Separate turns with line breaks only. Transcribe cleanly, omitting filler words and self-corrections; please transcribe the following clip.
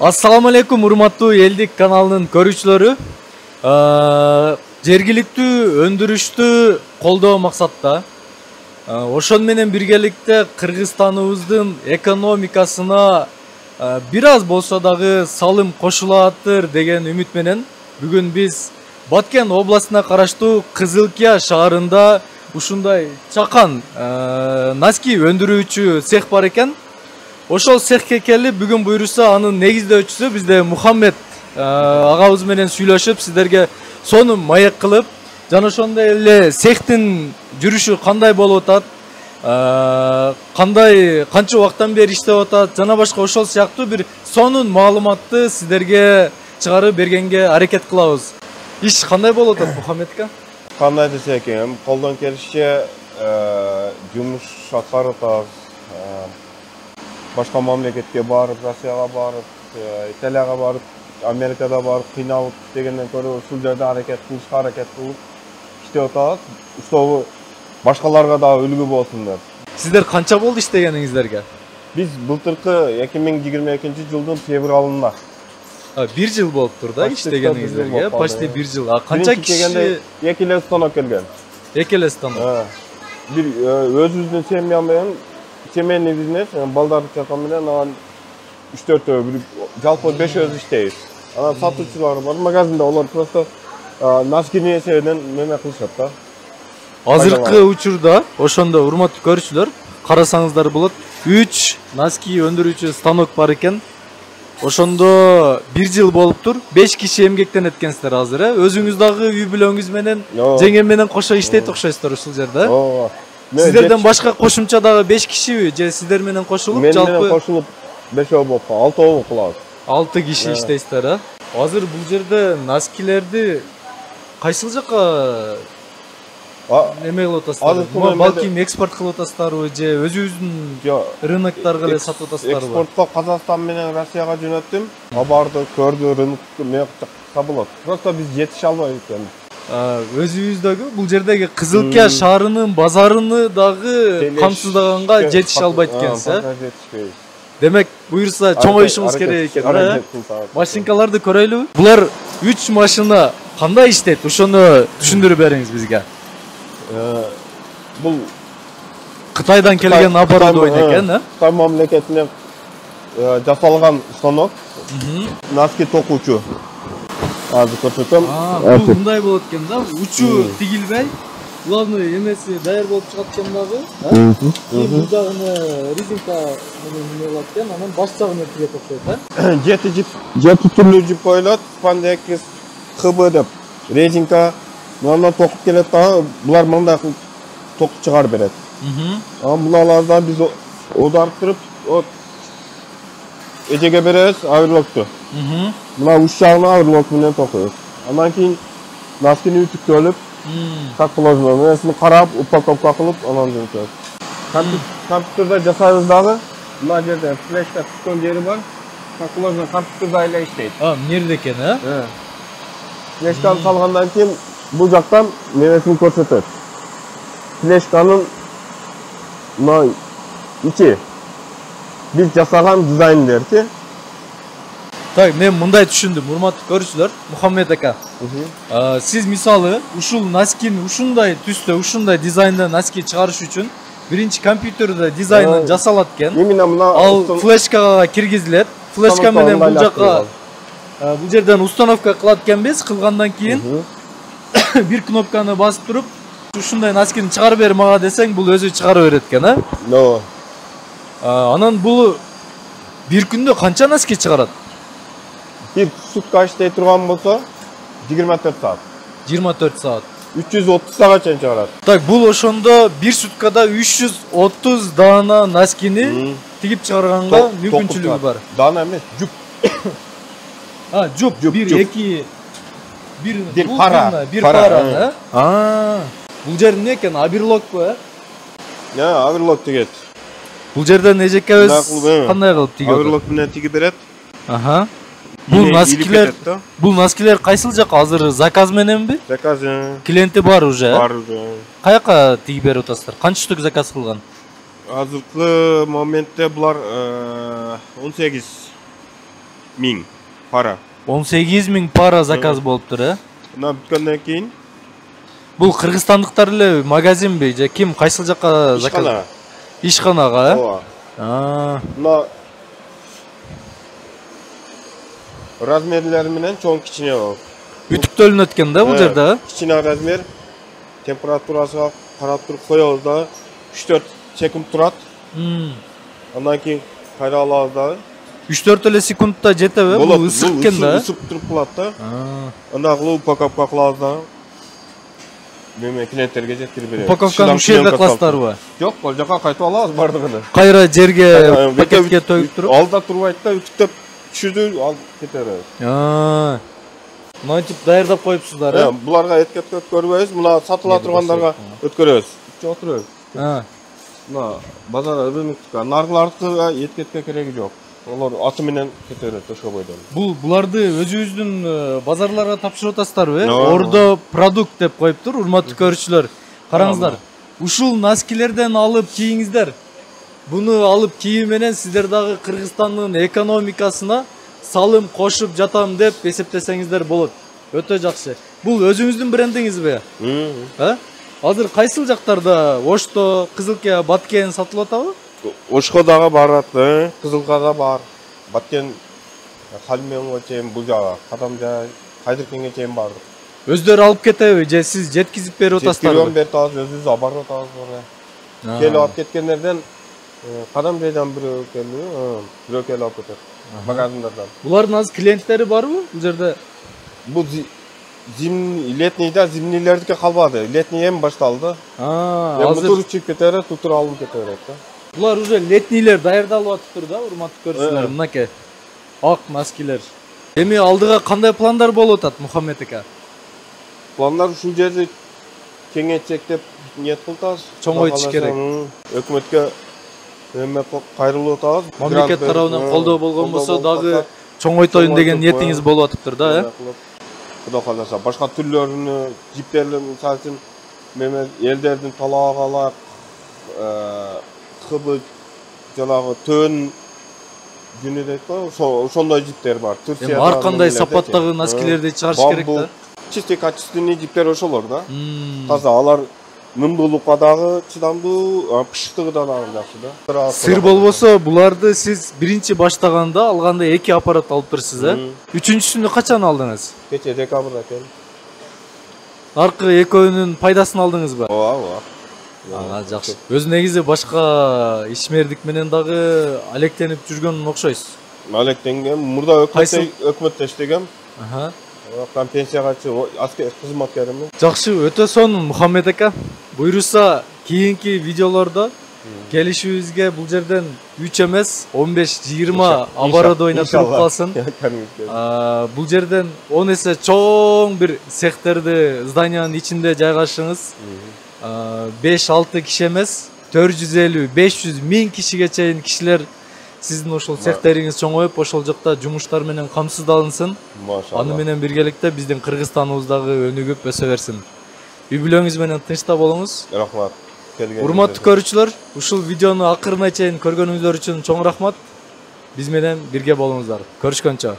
Assalamu alaikum урматтуу элдик каналынын көрүүчүлөрү. Жергиликтүү өндүрүштү колдоо максатта ошон менен биргеликте Кыргызстаныбыздын экономикасына бир аз болсо дагы салым кошулааттыр деген үмүт менен бүгүн биз Баткен областына караштуу Кызылкия шаарында ушундай чакан носки өндүрүүчү цех бар экен. Ошол цехке келип бүгүн буйруса анын негиздөөчүсү бизде Мухаммед агабыз менен сүйлөшүп сиздерге сону маек кылып, жана ошондой эле цехтин жүрүшү кандай болуп атат, канча убакыттан бери иштеп атат, жана башка ошол сыяктуу бир сонун маалыматты сиздерге чыгарып бергенге аракет кылабыз. Иш кандай болуп атат, Мухаммед ака?
Кандай десек, колдон келишче жумуш аткарып атабыз. Башка мамлекетке барып, Россияга барып, Италияга барып, Америкада барып кыйналып дегенден көрө ушул жерде аракет кылып иштеп атабыз. Ушул башкаларга дагы үлгү болсун деп.
Сиздер канча болду иштегениңиздерге?
Биз былтыркы 2022-жылдын февралында.
1 жыл болуптур да иштегениңиздерге, почти 1 жыл. Канча киши?
2 эле станок келген.
2 эле станок.
Бир өзүбүздүн семья менен семейный бизнес, балдарды чакан менен анан 3-4 жалпы 5 өз иштейбиз. Анан сатуучулар бар, магазинде олар просто носкини эсебинен неме кылышат да.
Азыркы учурда ошондо урматтуу көрүүчүлөр, карасаңыздар болот, 3 носки өндүрүүчү станок бар экен. Ошондо 1 жыл болуптур, 5 киши эмгектенет экенсиздер азыр, өзүңүз дагы үй бүлөңүз менен, жеңем менен кошо иштейт окшойсуздар ушул жерде. Сиздерден башка кошумча дагы 5 кишиби же сиздер менен кошулуп, жалпы?
Мен менен кошулуп 5 болуп, 6 болуп калабыз.
6 киши иштейсиздер, Азыр бул жерде носкилерди кайсыл жакка неме кылып атасыздар? Балким экспорт кылып атасыздарбы же өзүбүздүн рыноктарга эле сатып атасыздарбы?
Экспортко Казакстан менен Россияга жөнөттүм. Барды көрдү, рынок мекта болот. Просто биз жетише албай экен.
Өзүбүздөгү бул жердеги Кызылкия шаарынын базарыны дагы камсыздаганга жетише албайт экенсиз, Демек, буйрса чоңоюшубуз керек экен. Машинкаларды көрөйлүбү? Булар 3 машина кандай иштейт? Ошону түшүндүрүп бериңиз бизге.
Бул
Кытайдан келген оборудование экен,
Кытай мамлекетинен жасалган станок. Носки токуучу. Азыр көрсөтөм.
Бул мындай болот экен да, учу тигилбей, главный эмеси даяр болуп чыгат экен дагы, бул жагына резинка менен неме болот экен, анан баш жагына тигет окшойт,
7 түрлүү жип коюлат, спандекс, ХБ деп. Резинка мындан токуп келет дагы, булар мындай ток чыгарып берет. Анан буналардан биз аударып туруп, эжеге беребиз аверлокту. Мына уч жагына аверлок менен токуйбуз. Андан кийин носкини үтүктөлүп, как положено, несini карап, упаковка кылып, анан жүрөбүз. Компьютерде жасайбыз дагы. Мына жерде флешка түшкөн жери бар. Как положено, компьютерде эле иштейт.
Мына жерде экен,
Флешканы салгандан кийин бул жактан немесин көрсөтөт. Флешканын мына ичи биз жасаган дизайндерчи.
Так, мен мындай түшүндүм, урматтуу көрүүчүлөр, Мухаммед ака. Сиз мисалы ушул носкини ушундай түстө, ушундай дизайнда носки чыгарыш үчүн биринчи компьютерде дизайнын жасалат экен.
Именно мына
ал флешкага киргизилет. Флешка менен бул жакка бул жерден установка кылат экенбиз. Кылгандан кийин бир кнопканы басып туруп, ушундай носкини чыгарып бер мага десең, бул өзү чыгарып берет экен, Анан бул бир күндө канча носки чыгарат?
Bir sutка иштей турган болсо 24 саат.
24 саат.
330 саат чыгарат.
Так, бул ошондо бир суткада 330 даана носкини тигип чыгарганга мүмкүнчүлүгү бар.
Даана эмес, жуп.
Жуп, 1-2
бир пара.
Бул жер эмне экен? Аверлокпу,
Аверлок тигет.
Бул жерден эжекебиз кандай кылып тигип?
Аверлок менен тигип берет.
Бул носкилер кайсыл жакка азыр заказ мененби?
Заказ.
Клиенти бар уже.
Бар.
Каяка тигип берип атасыздар? Канча штук заказ кылган?
Азыркы моментте булар 18 ming para.
18.000 para заказ болуптур, э?
Мына бүткөндөн кийин
Бул кыргызстандыктар эле магазинби же ким кайсыл жакка заказ? Ишканага, э?
Ооба. Мына размерлери менен чоң кичине болот.
Үтүктөлүнөт экен да бул жерде, э?
Кичине размер. Температурасына карап туруп коебуз да 3-4 секунд турат. Андан кийин кайра алабыз да. 3-4
эле секундта жетеби? Бул ысык экен да.
Ысып туруп калат да. Анда кылып упаковка кылабыз да. Неме клиенттерге жеткирип беребиз.
Упаковканы ушул жерде кыласыздарбы?
Жок, бул жака кайтып алабыз бардыгын.
Кайра жерге пакетке тоюп туруп.
Алда турбайт да, үтүктөп түшүрүп алып кетебиз.
Мынтип даярдап коюпсуздар, э?
Буларга эткетке өткөрбөйбүз, мына сатыла тургандарга өткөрөбүз. Отуруп. Мына базар рыноктука, наргылардыкыга эткетке кереги жок. Олар аты менен кете берет ошол бойдон.
Буларды өзүбүздүн базарларга тапшырып атасыздарбы, э? Ордо продукт деп коюптур, урматтуу көрүүчүлөр. Караңыздар. Ушул носкилерден алып кийиңиздер. Буну алып кийүү менен сиздер дагы Кыргызстандын экономикасына салым кошуп жатам деп эсептесеңиздер болот. Өтө жакшы. Бул өзүңүздүн брендиңизби? Азыр кайсыл жактарда? Ошто, Кызылке, Баткен сатылып атабы?
Ошко дагы барат, Кызылкага бар. Баткен, Халменге чейин бул жага, Кадамжай, Кайдыркенге чейин бар.
Өздөрү алып кетеби же сиз жеткизип берип атасыздарбы?
Жеткирип берип атабыз, өзүбүз алып барып атабыз. Келип алып кеткендерден Кадамжайдан бирөө келди, бирөө келип алып кетет. Магазиндардан.
Булардын азыр клиенттери барбы бул жерде?
Бул летнийда зимнийлердики калбады. Летний эми башталды. Азыр туруп чыгып кетер, туруп алып кетер да.
Булар уже летнийлер даярдалып атыптыр да, урматтуу көрүүчүлөр. Мынакей. Ак носкилер. Эми алдыга кандай пландар болуп атат, Мухаммед ака?
Пландар ушул жерди кеңейтсек деп ниет кылдыбыз.
Чоңойтуш керек.
Өкмөткө эме кайрылып атабыз.
Мамлекет тарабынан колдоо болгон болсо дагы чоңойтоюн деген ниетиңиз болуп атыптыр да, э? Кудай
кааласа, башка түрлөрүнү, жиптерди, мисалы үчүн, элдердин талабына ылайык кыбы жанагы төн жүнү дейт го, ошондой жиптер бар.
Эми ар кандай сапаттагы носкилерди чыгарыш керек да.
Чисто качественный жиптер ошолор да. Таза алар нымдуулукка дагы чыдамдуу, пышыктыгы да дагы жакшы да.
Сыр болбосо буларды сиз биринчи баштаганда алганда 2 аппарат алып турсуз, э? Үчүнчүсүнү качан алдыңыз?
Кече декабрда келди.
Аркы экөөнүн пайдасын алдыңызбы?
Ооба.
Жакшы. Өз негизи башка ишмердик менен дагы алектенип жүргөн окшойсуз.
Алектенгем, мурда өкмөттө иштегем. Мен пенсияга чыгып, аскер кызматкермин.
Жакшы, өтө сонун Мухаммед ака. Буйруса, кийинки видеолордо келишүүбүзгө бул жерден 3 эмес, 15-20 оборот ойноп туруп калсын. Бул жерден 10 эсе чоң бир цехтерди зданиянын ичинде жайгашыңыз. 5-6 киши эмес, 450-500 миң кишиге чейин кишилер сиздин ошол цехтериңиз чоңоюп, ошол жакта жумуштар менен камсыздалынсын. Аны менен биргеликте биздин Кыргызстаныбыздагы өнүгүп өсө берсин. Үй бүлөңүз менен тынчта болуңуз.
Рахмат.
Урматтуу көрүүчүлөр, ушул видеону акырына чейин көргөнүңүздөр үчүн чоң рахмат. Биз менен бирге болуңуздар. Көрүшкөнчө.